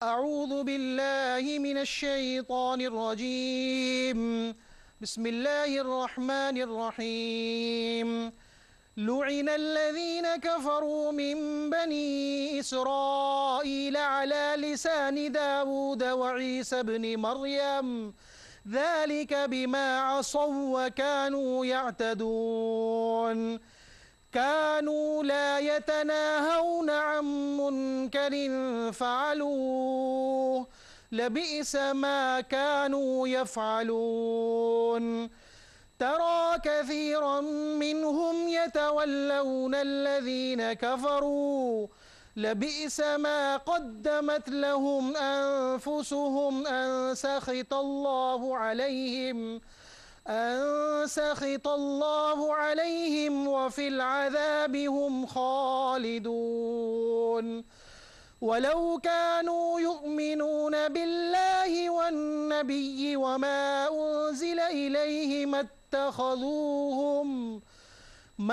أعوذ بالله من الشيطان الرجيم. بسم الله الرحمن الرحيم. لعن الذين كفروا من بني إسرائيل على لسان داود وعيسى بن مريم ذلك بما عصوا وكانوا يعتدون. كانوا لا يتناهون عن منكر فعلوه لبئس ما كانوا يفعلون. ترى كثيرا منهم يتولون الذين كفروا لبئس ما قدمت لهم أنفسهم أن سخط الله عليهم وفي العذاب هم خالدون. ولو كانوا يؤمنون بالله والنبي وما أنزل إليه ما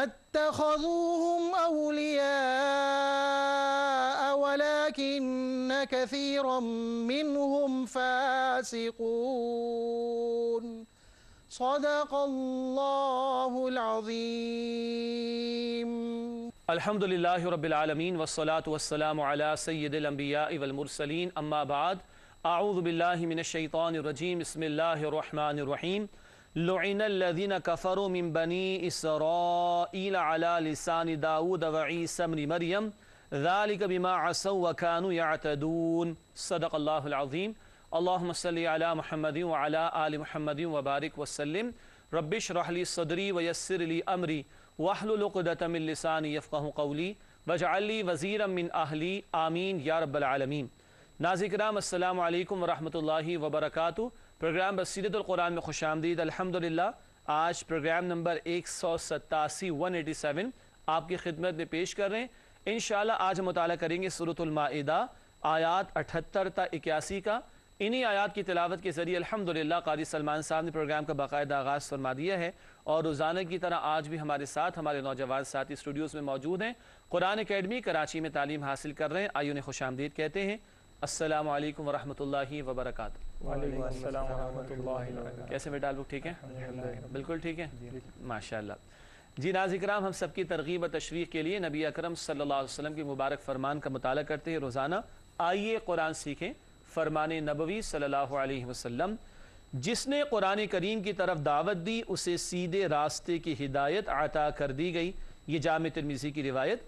اتخذوهم أولياء ولكن كثيرا منهم فاسقون. صدق الله العظيم. الحمد للہ رب العالمین والصلاة والسلام علی سید الانبیاء والمرسلین اما بعد اعوذ باللہ من الشیطان الرجیم بسم اللہ الرحمن الرحیم لعن الذین کفروا من بنی اسرائیل علی لسان داود وعیسی بن مریم ذالک بما عصوا وکانوا یعتدون. صدق اللہ العظیم. اللہم صلی علی محمد وعلی آل محمد وبارک وسلم. رب اشرح لی صدری ویسر لی امری واحلل عقدۃ من لسانی یفقہوا قولی واجعل لی وزیرا من اہلی آمین یا رب العالمین. ناظرین کرام السلام علیکم ورحمۃ اللہ وبرکاتہ. پروگرام بصیرت القرآن میں خوش آمدید. الحمدللہ آج پروگرام نمبر 187 آپ کی خدمت میں پیش کر رہے ہیں. انشاءاللہ آج ہم مطالعہ کریں گے سورۃ المائدہ آیات 78 تا 81 کا. انہی آیات کی تلاوت کے ذریعے الحمدللہ قاری سلمان صاحب نے پروگرام کا باقاعدہ آغاز فرما دیا ہے اور روزانہ کی طرح آج بھی ہمارے ساتھ ہمارے نوجوان ساتھی اسٹوڈیوز میں موجود ہیں. قرآن اکیڈمی کراچی میں تعلیم حاصل کر رہے ہیں. آئیے انہیں خوش آمدید کہتے ہیں. السلام علیکم ورحمۃ اللہ وبرکاتہ. وعلیکم السلام ورحمۃ اللہ وبرکاتہ. کیسے بیٹا لوگ ٹھیک ہیں؟ بالکل ٹھیک ہیں ماشاءاللہ. جی ناظرین کرام ہم سب کی ترغیب و تشویق کے لیے نبی اکرم صلی اللہ علیہ وسلم کے مبارک فرمان کا مطالعہ کرتے ہیں روزانہ. آئیے قرآن سیکھیں. فرمان نبوی صلی اللہ علیہ وسلم جس نے قرآن کریم کی طرف دعوت دی اسے سیدھے راستے کی ہدایت عطا کر دی گئی. یہ جامع ترمذی کی روایت.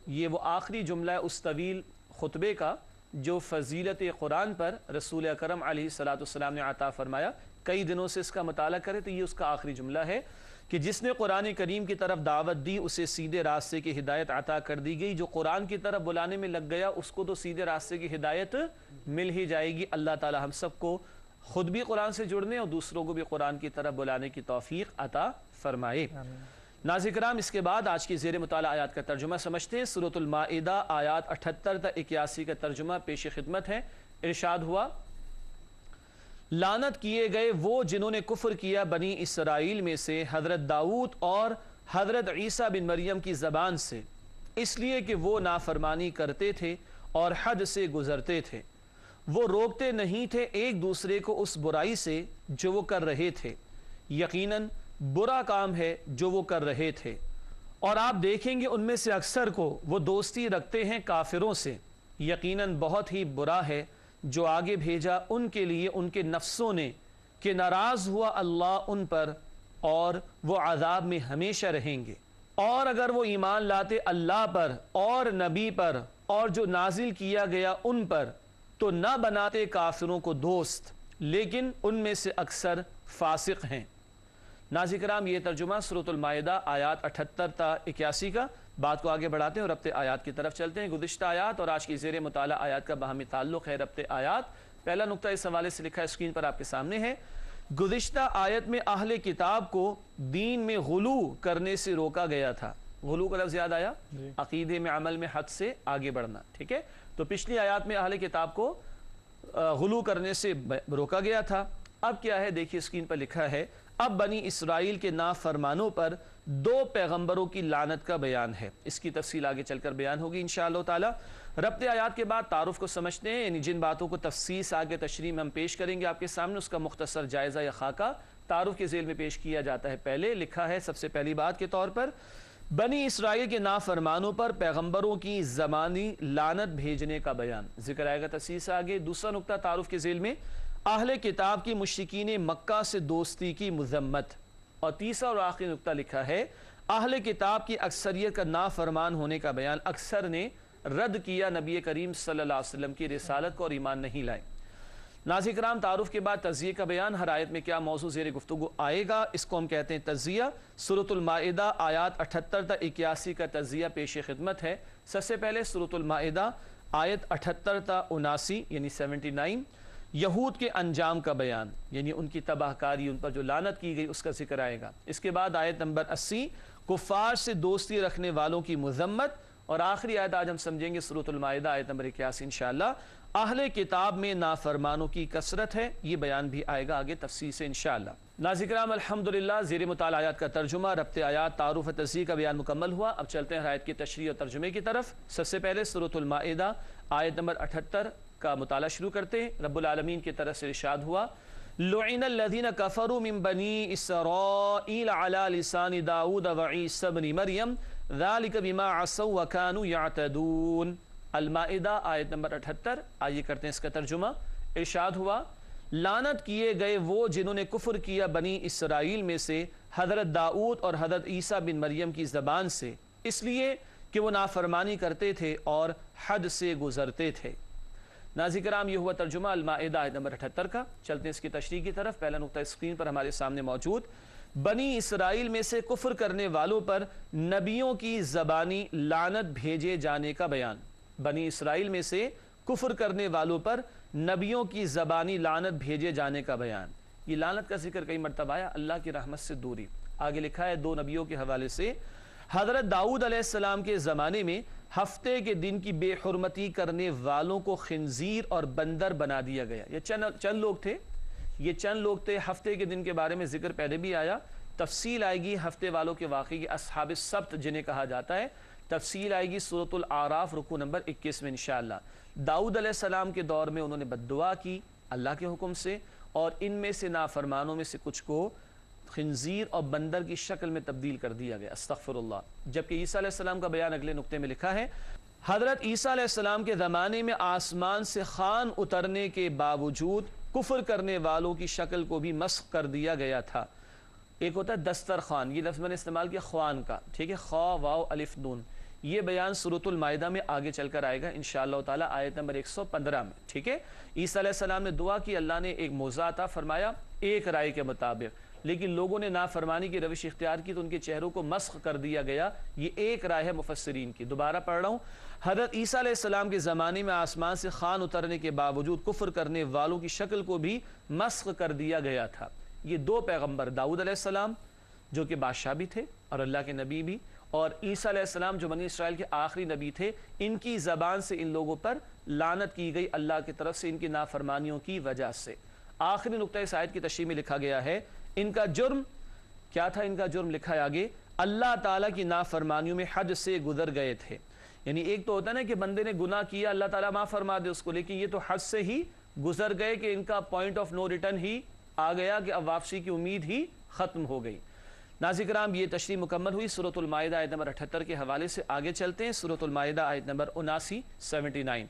یہ وہ آخری جملہ ہے اس طویل خطبے کا جو فضیلت قرآن پر رسول اکرم علیہ السلام نے عطا فرمایا. کئی دنوں سے اس کا مطالعہ کرے تو یہ اس کا آخری جملہ ہے کہ جس نے قرآن کریم کی طرف دعوت دی اسے سیدھے راستے کی ہدایت عطا کر دی گئی. جو قرآن کی طرف بلانے میں لگ گیا اس کو تو سیدھے راستے کی ہدایت مل ہی جائے گی. اللہ تعالی ہم سب کو خود بھی قرآن سے جڑنے اور دوسروں کو بھی قرآن کی طرف بلانے کی توفیق عطا فرمائے. ناظرین کرام اس کے بعد آج کی زیر مطالعہ آیات کا ترجمہ سمجھتے ہیں. سورۃ المائدہ آیات 78 تا 81 کا ترجمہ پیش خدمت ہے. ارشاد ہوا لعنت کیے گئے وہ جنہوں نے کفر کیا بنی اسرائیل میں سے حضرت داؤد اور حضرت عیسیٰ بن مریم کی زبان سے اس لیے کہ وہ نافرمانی کرتے تھے اور حد سے گزرتے تھے. وہ روکتے نہیں تھے ایک دوسرے کو اس برائی سے جو وہ کر رہے تھے. یقیناً برا کام ہے جو وہ کر رہے تھے اور آپ دیکھیں گے ان میں سے اکثر کو وہ دوستی رکھتے ہیں کافروں سے. یقیناً بہت ہی برا ہے جو آگے بھیجا ان کے لیے ان کے نفسوں نے کہ ناراض ہوا اللہ ان پر اور وہ عذاب میں ہمیشہ رہیں گے. اور اگر وہ ایمان لاتے اللہ پر اور نبی پر اور جو نازل کیا گیا ان پر تو نہ بناتے کافروں کو دوست لیکن ان میں سے اکثر فاسق ہیں. ناظرین کرام یہ ترجمہ سورۃ المائدہ آیات 78 تا 81 کا. بات کو آگے بڑھاتے ہیں اور ربط آیات کی طرف چلتے ہیں. گزشتہ آیات اور آج کی زیر مطالعہ آیات کا باہمی تعلق ہے ربط آیات. پہلا نقطہ اس حوالے سے لکھا ہے اسکرین پر آپ کے سامنے ہے. گزشتہ آیت میں اہل کتاب کو دین میں غلو کرنے سے روکا گیا تھا. غلو کا لفظ یاد آیا؟ عقیدے میں عمل میں حد سے آگے بڑھنا. ٹھیک ہے تو پچھلی آیات میں اہل کتاب کو غلو کرنے سے روکا گیا تھا. اب کیا ہے دیکھیے اسکرین پر لکھا ہے اب بنی اسرائیل کے نافرمانوں پر دو پیغمبروں کی لعنت کا بیان ہے. اس کی تفصیل آگے چل کر بیان ہوگی انشاءاللہ تعالی. ربط آیات کے بعد تعارف کو سمجھتے ہیں، یعنی جن باتوں کو تفصیل سے آگے تشریح میں ہم پیش کریں گے آپ کے سامنے، اس کا مختصر جائزہ یا خاکہ تعارف کے ذیل میں پیش کیا جاتا ہے۔ پہلے لکھا ہے سب سے پہلی بات کے طور پر بنی اسرائیل کے نافرمانوں پر پیغمبروں کی زمانی لعنت بھیجنے کا بیان، ذکر آئے گا تفصیل سے آگے۔ دوسرا نقطہ تعارف کے ذیل میں اہل کتاب کی مشرکین مکہ سے دوستی کی مذمت، اور تیسرا اور آخری نقطہ لکھا ہے اہل کتاب کی اکثریت کا نافرمان ہونے کا بیان، اکثر نے رد کیا نبی کریم صلی اللہ علیہ وسلم کی رسالت کو اور ایمان نہیں لائے۔ ناظرین کرام، تعارف کے بعد تجزیے کا بیان، ہر آیت میں کیا موضوع زیر گفتگو آئے گا اس کو ہم کہتے ہیں تجزیہ۔ سورۃ المائدہ آیات 78 تا 81 کا تجزیہ پیش خدمت ہے۔ سب سے پہلے سورۃ المائدہ آیت 78 تا 79 یعنی 79، یہود کے انجام کا بیان، یعنی ان کی تباہ کاری، ان پر جو لعنت کی گئی اس کا ذکر آئے گا۔ اس کے بعد آیت نمبر 80 کفار سے دوستی رکھنے والوں کی مذمت، اور آخری آیت آج ہم سمجھیں گے سورۃ المائدہ آیت نمبر 81 انشاءاللہ، اہل کتاب میں نافرمانوں کی کثرت ہے، یہ بیان بھی آئے گا آگے تفصیل سے انشاءاللہ۔ ناظرین کرام، الحمدللہ زیر مطالعہ آیات کا ترجمہ، ربط آیات، تعارف و تجزیہ کا بیان مکمل ہوا۔ اب چلتے ہیں آیت کی تشریح اور ترجمے کی طرف۔ سب سے پہلے سورۃ المائدہ آیت نمبر 78 کا مطالعہ شروع کرتے ہیں۔ رب العالمین کی طرف سے ارشاد ہوا لعن الذین کفروا من بنی اسرائیل علی لسان داؤد وعیسی بن مریم ذلک بما عصوا وکانوا یعتدون۔ المائدہ آیت نمبر 78، آئیے کرتے ہیں اس کا ترجمہ۔ ارشاد ہوا لعنت کیے گئے وہ جنہوں نے کفر کیا بنی اسرائیل میں سے حضرت داؤد اور حضرت عیسیٰ بن مریم کی زبان سے، اس لیے کہ وہ نافرمانی کرتے تھے اور حد سے گزرتے تھے۔ ناظرین کرام، یہ ہوا ترجمہ المائدہ آیت نمبر 78 کا۔ چلتے ہیں اس کی تشریح کی طرف۔ پہلا نقطہ اسکرین پر ہمارے سامنے موجود، بنی اسرائیل میں سے کفر کرنے والوں پر نبیوں کی زبانی لعنت بھیجے جانے کا بیان۔ بنی اسرائیل میں سے کفر کرنے والوں پر نبیوں کی زبانی لعنت بھیجے جانے کا بیان۔ یہ لعنت کا ذکر کئی مرتبہ آیا، اللہ کی رحمت سے دوری۔ آگے لکھا ہے دو نبیوں کے حوالے سے، حضرت داؤد علیہ السلام کے زمانے میں ہفتے کے دن کی بے حرمتی کرنے والوں کو خنزیر اور بندر بنا دیا گیا۔ یہ چند لوگ تھے، ہفتے کے دن کے بارے میں ذکر پہلے بھی آیا، تفصیل آئے گی ہفتے والوں کے واقعے کی، اصحاب السبت جنہیں کہا جاتا ہے، تفصیل آئے گی سورۃ الاعراف رکوع نمبر 21 میں انشاءاللہ۔ داؤد علیہ السلام کے دور میں انہوں نے بد دعا کی اللہ کے حکم سے، اور ان میں سے نافرمانوں میں سے کچھ کو خنزیر اور بندر کی شکل میں تبدیل کر دیا گیا، استغفر اللہ۔ جبکہ عیسیٰ علیہ السلام کا بیان اگلے نقطے میں لکھا ہے حضرت عیسیٰ علیہ السلام کے زمانے میں آسمان سے خوان اترنے کے باوجود کفر کرنے والوں کی شکل کو بھی مسخ کر دیا گیا تھا۔ ایک ہوتا ہے دسترخوان، یہ لفظ میں نے استعمال کیا خوان کا، ٹھیک ہے، خا واو الف نون۔ یہ بیان سورۃ المائدہ میں آگے چل کر آئے گا انشاءاللہ تعالی آیت نمبر 115 میں، ٹھیک ہے۔ عیسیٰ علیہ السلام نے دعا کی، اللہ نے ایک معجزہ عطا فرمایا ایک رائے کے مطابق، لیکن لوگوں نے نافرمانی کی روش اختیار کی تو ان کے چہروں کو مسخ کر دیا گیا۔ یہ ایک رائے ہے مفسرین کی۔ دوبارہ پڑھ رہا ہوں، حضرت عیسیٰ علیہ السلام کے زمانے میں آسمان سے خوان اترنے کے باوجود کفر کرنے والوں کی شکل کو بھی مسخ کر دیا گیا تھا۔ یہ دو پیغمبر، داؤد علیہ السلام جو کہ بادشاہ بھی تھے اور اللہ کے نبی بھی، اور عیسیٰ علیہ السلام جو بنی اسرائیل کے آخری نبی تھے، ان کی زبان سے ان لوگوں پر لعنت کی گئی اللہ کی طرف سے ان کی نافرمانیوں کی وجہ سے۔ آخری نقطہ اس آیت کی تشریح میں لکھا گیا ہے ان کا جرم کیا تھا؟ ان کا جرم لکھا ہے آگے، اللہ تعالیٰ کی نافرمانیوں میں حد سے گزر گئے تھے۔ یعنی ایک تو ہوتا ہے نا کہ بندے نے گناہ کیا اللہ تعالیٰ معاف فرما دے اس کو، لیکن یہ تو حد سے ہی گزر گئے کہ ان کا پوائنٹ آف نو ریٹرن ہی آ گیا کہ اب واپسی کی امید ہی ختم ہو گئی۔ ناظرین کرام، یہ تشریح مکمل ہوئی سورۃ المائدہ آیت نمبر 78 کے حوالے سے۔ آگے چلتے ہیں سورۃ المائدہ آیت نمبر 79 79۔